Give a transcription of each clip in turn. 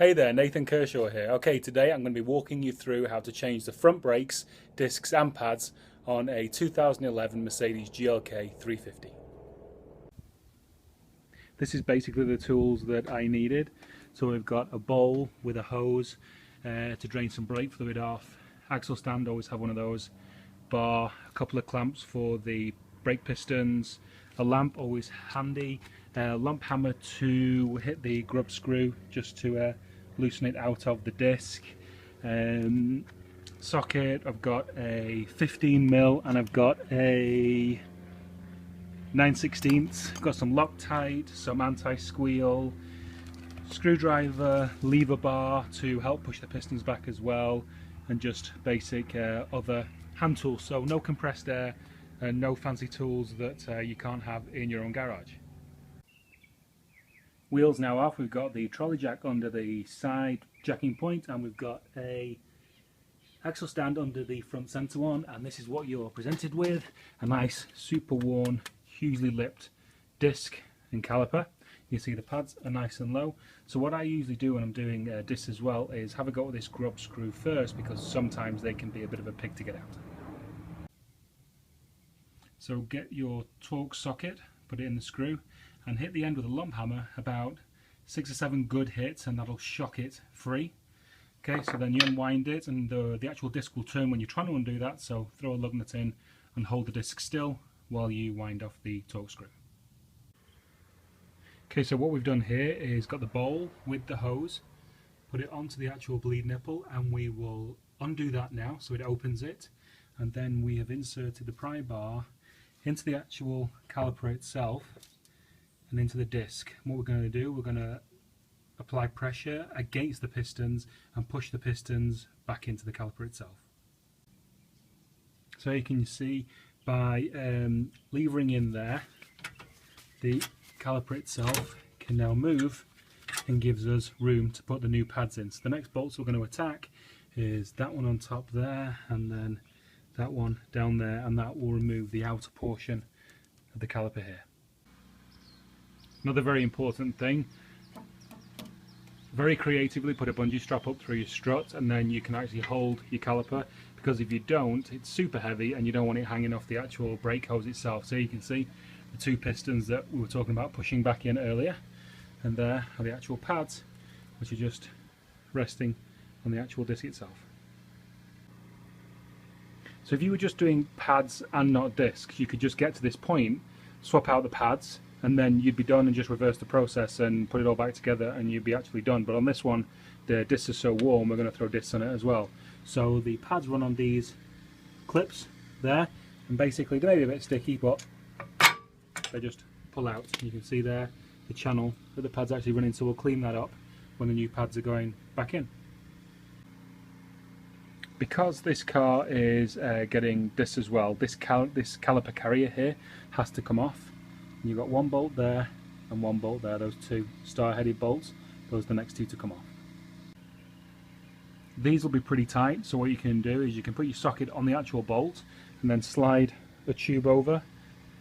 Hey there, Nathan Kershaw here. Okay, today I'm going to be walking you through how to change the front brakes, discs and pads on a 2011 Mercedes GLK 350. This is basically the tools that I needed. So we've got a bowl with a hose to drain some brake fluid off, axle stand, always have one of those, bar, a couple of clamps for the brake pistons, a lamp, always handy, a lump hammer to hit the grub screw just to loosen it out of the disc, socket, I've got a 15mm and I've got a 9/16, got some Loctite, some anti-squeal, screwdriver, lever bar to help push the pistons back as well, and just basic other hand tools. So no compressed air and no fancy tools that you can't have in your own garage. Wheels now off, we've got the trolley jack under the side jacking point, and we've got a axle stand under the front centre one, and this is what you're presented with: a nice super worn, hugely lipped disc and caliper. You see the pads are nice and low. So what I usually do when I'm doing discs as well is have a go at this grub screw first, because sometimes they can be a bit of a pig to get out. So get your torque socket, put it in the screw, and hit the end with a lump hammer about 6 or 7 good hits, and that'll shock it free. Okay, so then you unwind it, and the actual disc will turn when you're trying to undo that, so throw a lug nut in and hold the disc still while you wind off the torque screw. Okay, so what we've done here is got the bowl with the hose, put it onto the actual bleed nipple, and we will undo that now so it opens it, and then we have inserted the pry bar into the actual caliper itself and into the disc. And what we're going to do, we're going to apply pressure against the pistons and push the pistons back into the caliper itself. So you can see by levering in there, the caliper itself can now move and gives us room to put the new pads in. So the next bolts we're going to attack is that one on top there, and then that one down there, and that will remove the outer portion of the caliper here. Another very important thing, very creatively put a bungee strap up through your strut, and then you can actually hold your caliper, because if you don't, it's super heavy and you don't want it hanging off the actual brake hose itself. So you can see the 2 pistons that we were talking about pushing back in earlier, and there are the actual pads, which are just resting on the actual disc itself. So if you were just doing pads and not discs, you could just get to this point, swap out the pads, and then you'd be done and just reverse the process and put it all back together and you'd be actually done. But on this one, the discs are so warm, we're going to throw discs on it as well. So the pads run on these clips there, and basically they may be a bit sticky, but they just pull out. You can see there the channel that the pads actually run in, so we'll clean that up when the new pads are going back in. Because this car is getting discs as well, this caliper carrier here has to come off. And you've got one bolt there and one bolt there, those 2 star-headed bolts, those are the next 2 to come off. These will be pretty tight, so what you can do is you can put your socket on the actual bolt and then slide the tube over,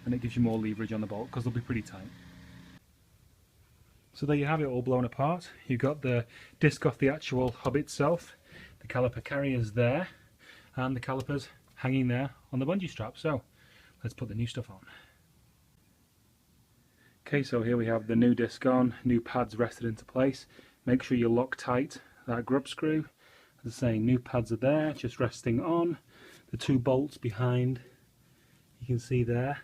and it gives you more leverage on the bolt because they'll be pretty tight. So there you have it, all blown apart. You've got the disc off the actual hub itself, the caliper carrier's there, and the calipers hanging there on the bungee strap. So let's put the new stuff on. Okay, so here we have the new disc on, new pads rested into place. Make sure you lock tight that grub screw. As I say, new pads are there, just resting on. The 2 bolts behind, you can see there,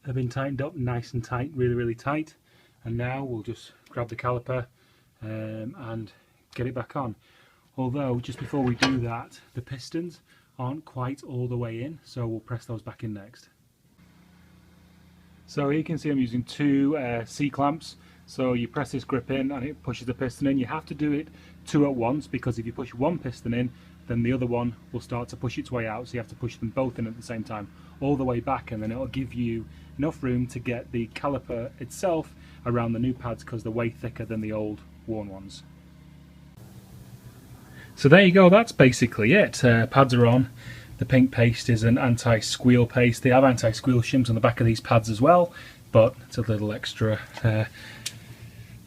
have been tightened up nice and tight, really tight. And now we'll just grab the caliper and get it back on. Although, just before we do that, the pistons aren't quite all the way in, so we'll press those back in next. So here you can see I'm using 2 C-clamps. So you press this grip in and it pushes the piston in. You have to do it 2 at once, because if you push one piston in, then the other one will start to push its way out, so you have to push them both in at the same time, all the way back, and then it'll give you enough room to get the caliper itself around the new pads, because they're way thicker than the old worn ones. So there you go, that's basically it. Pads are on. The pink paste is an anti-squeal paste. They have anti-squeal shims on the back of these pads as well, but it's a little extra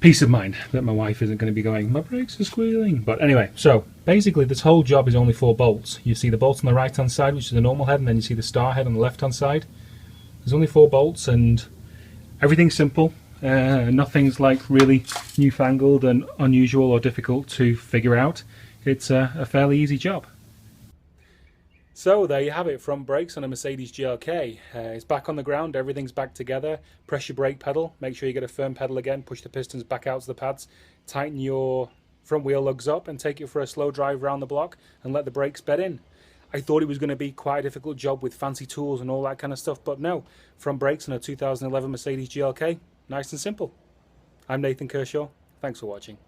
peace of mind that my wife isn't going to be going, my brakes are squealing. But anyway, so basically this whole job is only 4 bolts. You see the bolt on the right hand side, which is the normal head, and then you see the star head on the left hand side. There's only 4 bolts and everything's simple. Nothing's like really newfangled and unusual or difficult to figure out. It's a fairly easy job. So there you have it, front brakes on a Mercedes GLK. It's back on the ground, everything's back together. Press your brake pedal, make sure you get a firm pedal again, push the pistons back out to the pads, tighten your front wheel lugs up and take it for a slow drive around the block and let the brakes bed in. I thought it was going to be quite a difficult job with fancy tools and all that kind of stuff, but no. Front brakes on a 2011 Mercedes GLK, nice and simple. I'm Nathan Kershaw, thanks for watching.